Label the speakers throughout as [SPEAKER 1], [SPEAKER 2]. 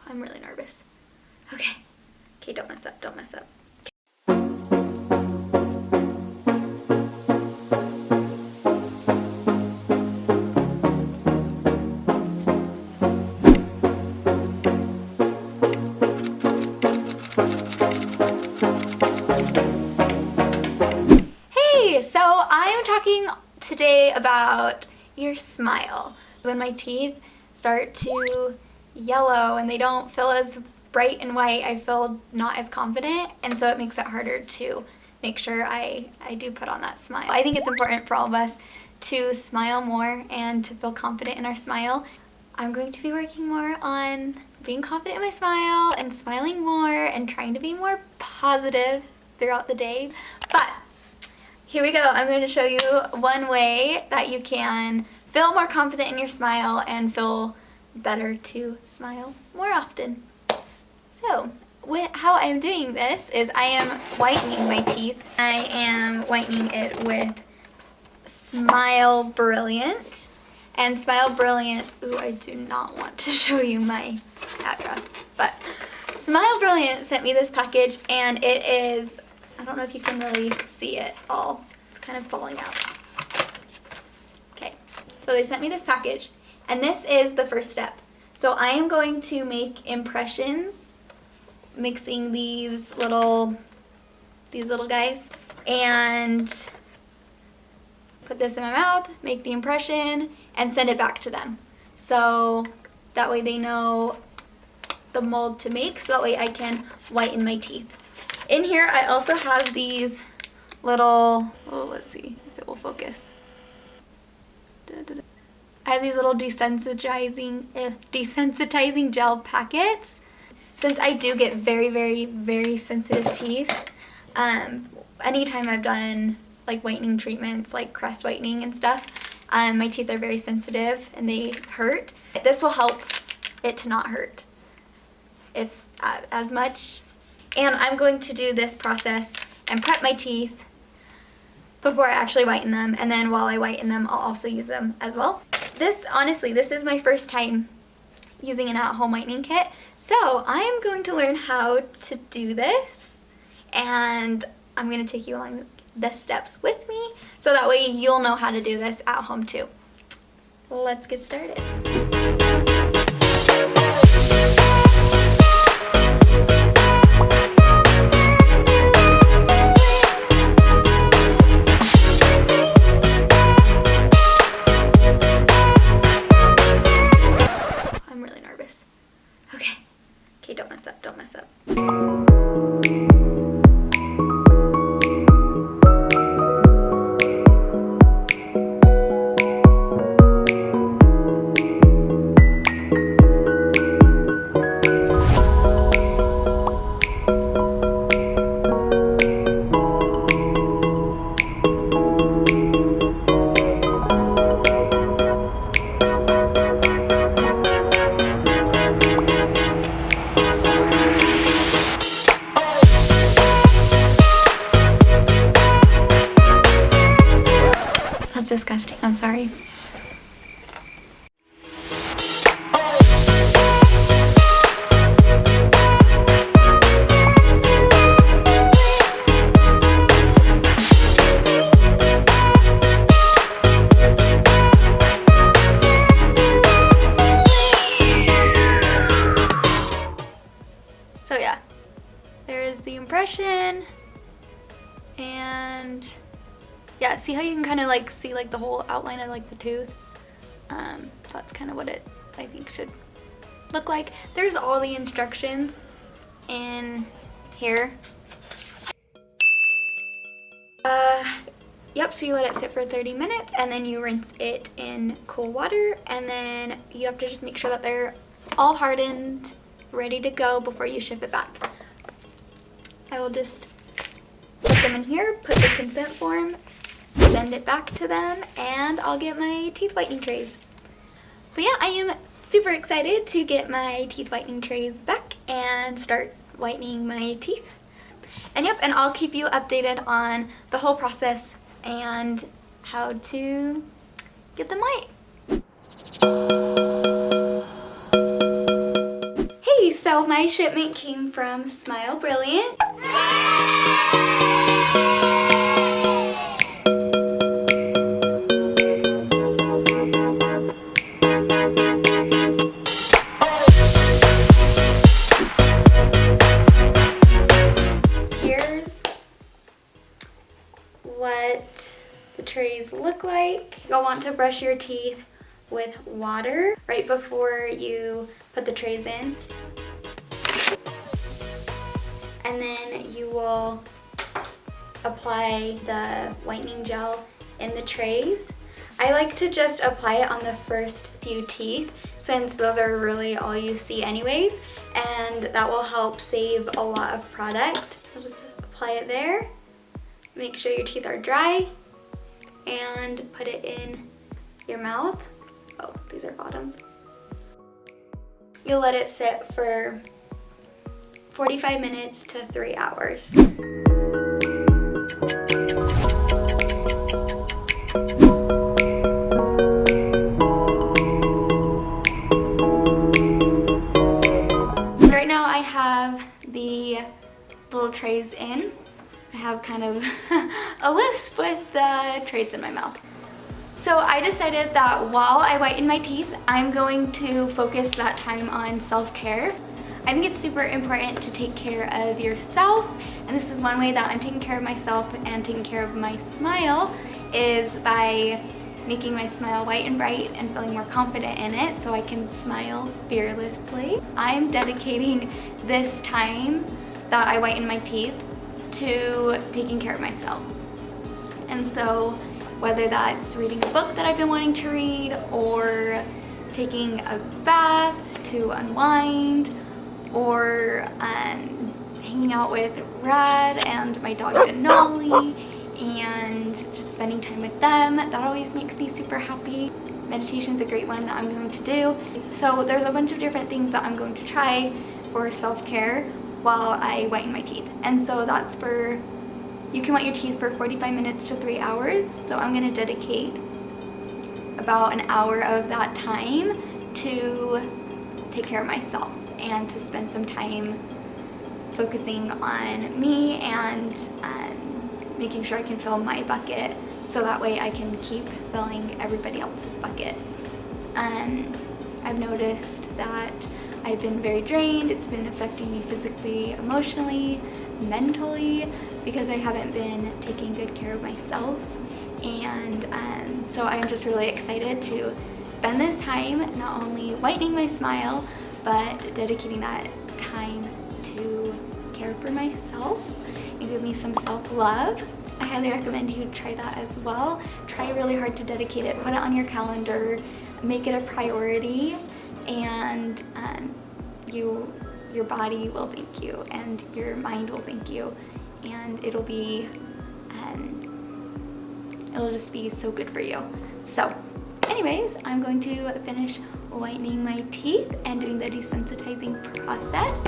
[SPEAKER 1] I'm really nervous. Okay. Okay, don't mess up, don't mess up. Hey, so I am talking today about your smile. When my teeth start to yellow and they don't feel as bright and white, I feel not as confident, and so it makes it harder to make sure I do put on that smile. I think it's important for all of us to smile more and to feel confident in our smile. I'm going to be working more on being confident in my smile and smiling more and trying to be more positive throughout the day. But here we go. I'm going to show you one way that you can feel more confident in your smile and feel better to smile more often. So, how I'm doing this is I am whitening my teeth. I am whitening it with Smile Brilliant. And Smile Brilliant, ooh, I do not want to show you my address, but Smile Brilliant sent me this package, and it is, I don't know if you can really see it all. It's kind of falling out. Okay, so they sent me this package, and this is the first step. So I am going to make impressions mixing these little guys, and put this in my mouth, make the impression, and send it back to them. So that way they know the mold to make, so that way I can whiten my teeth. In here I also have these little, oh, let's see if it will focus. I have these little desensitizing gel packets. Since I do get very, very, very sensitive teeth, anytime I've done like whitening treatments, like crest whitening and stuff, my teeth are very sensitive and they hurt. This will help it to not hurt as much. And I'm going to do this process and prep my teeth before I actually whiten them, and then while I whiten them, I'll also use them as well. Honestly, this is my first time using an at-home whitening kit, so I am going to learn how to do this, and I'm going to take you along the steps with me, so that way you'll know how to do this at home too. Let's get started. I'm really nervous. Okay. Okay, don't mess up, don't mess up. That's disgusting. I'm sorry. So yeah, there is the impression, and yeah, see how you can kind of like see like the whole outline of like the tooth? That's kind of what it, I think, should look like. There's all the instructions in here. Yep, so you let it sit for 30 minutes and then you rinse it in cool water, and then you have to just make sure that they're all hardened, ready to go before you ship it back. I will just put them in here, put the consent form, send it back to them, and I'll get my teeth whitening trays. But yeah, I am super excited to get my teeth whitening trays back and start whitening my teeth. And yep, and I'll keep you updated on the whole process and how to get them white. Hey, so my shipment came from Smile Brilliant. Here's what the trays look like. You'll want to brush your teeth with water right before you put the trays in. And then you will apply the whitening gel in the trays. I like to just apply it on the first few teeth since those are really all you see anyways, and that will help save a lot of product. I'll just apply it there. Make sure your teeth are dry and put it in your mouth. Oh, these are bottoms. You'll let it sit for 45 minutes to 3 hours. Right now I have the little trays in. I have kind of a lisp with the trays in my mouth. So I decided that while I whiten my teeth, I'm going to focus that time on self-care. I think it's super important to take care of yourself, and this is one way that I'm taking care of myself and taking care of my smile is by making my smile white and bright and feeling more confident in it so I can smile fearlessly. I'm dedicating this time that I whiten my teeth to taking care of myself. And so whether that's reading a book that I've been wanting to read or taking a bath to unwind or hanging out with Rad and my dog Denali and just spending time with them, that always makes me super happy. Meditation is a great one that I'm going to do. So there's a bunch of different things that I'm going to try for self-care while I whiten my teeth. And so that's for, you can whiten your teeth for 45 minutes to 3 hours. So I'm gonna dedicate about an hour of that time to take care of myself and to spend some time focusing on me and making sure I can fill my bucket so that way I can keep filling everybody else's bucket. I've noticed that I've been very drained. It's been affecting me physically, emotionally, mentally, because I haven't been taking good care of myself. And so I'm just really excited to spend this time not only whitening my smile, but dedicating that time to care for myself and give me some self-love. I highly recommend you try that as well. Try really hard to dedicate it, put it on your calendar, make it a priority, and your body will thank you and your mind will thank you, and it'll just be so good for you. So anyways, I'm going to finish whitening my teeth and doing the desensitizing process.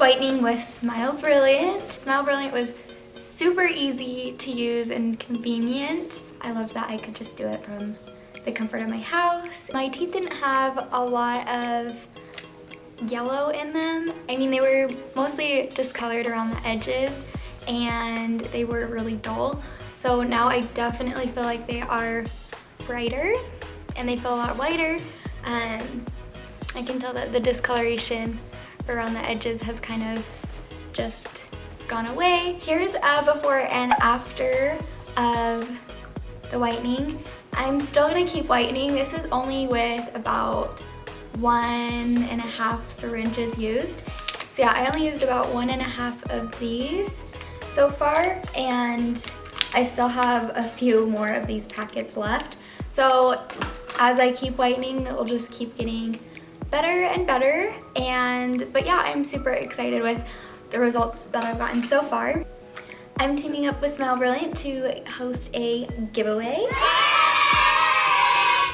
[SPEAKER 1] whitening with Smile Brilliant. Smile Brilliant was super easy to use and convenient. I loved that I could just do it from the comfort of my house. My teeth didn't have a lot of yellow in them. I mean, they were mostly discolored around the edges and they were really dull. So now I definitely feel like they are brighter and they feel a lot whiter. I can tell that the discoloration around the edges has kind of just gone away. Here's a before and after of the whitening. I'm still gonna keep whitening. This is only with about 1.5 syringes used. So yeah, I only used about 1.5 of these so far, and I still have a few more of these packets left. So as I keep whitening, it will just keep getting better and better. But yeah, I'm super excited with the results that I've gotten so far. I'm teaming up with Smile Brilliant to host a giveaway.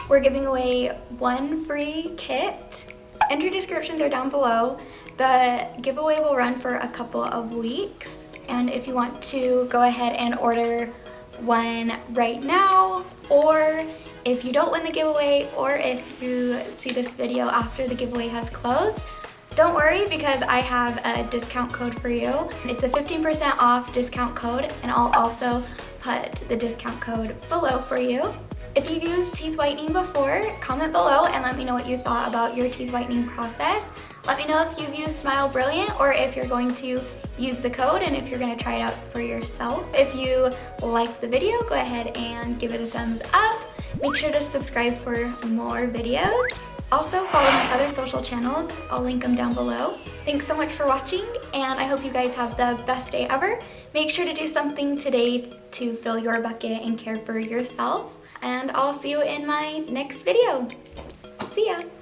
[SPEAKER 1] We're giving away 1 free kit. Entry descriptions are down below. The giveaway will run for a couple of weeks. And if you want to go ahead and order one right now, or if you don't win the giveaway, or if you see this video after the giveaway has closed, don't worry because I have a discount code for you. It's a 15% off discount code, and I'll also put the discount code below for you. If you've used teeth whitening before, comment below and let me know what you thought about your teeth whitening process. Let me know if you've used Smile Brilliant or if you're going to use the code and if you're going to try it out for yourself. If you liked the video, go ahead and give it a thumbs up. Make sure to subscribe for more videos. Also, follow my other social channels. I'll link them down below. Thanks so much for watching, and I hope you guys have the best day ever. Make sure to do something today to fill your bucket and care for yourself. And I'll see you in my next video. See ya!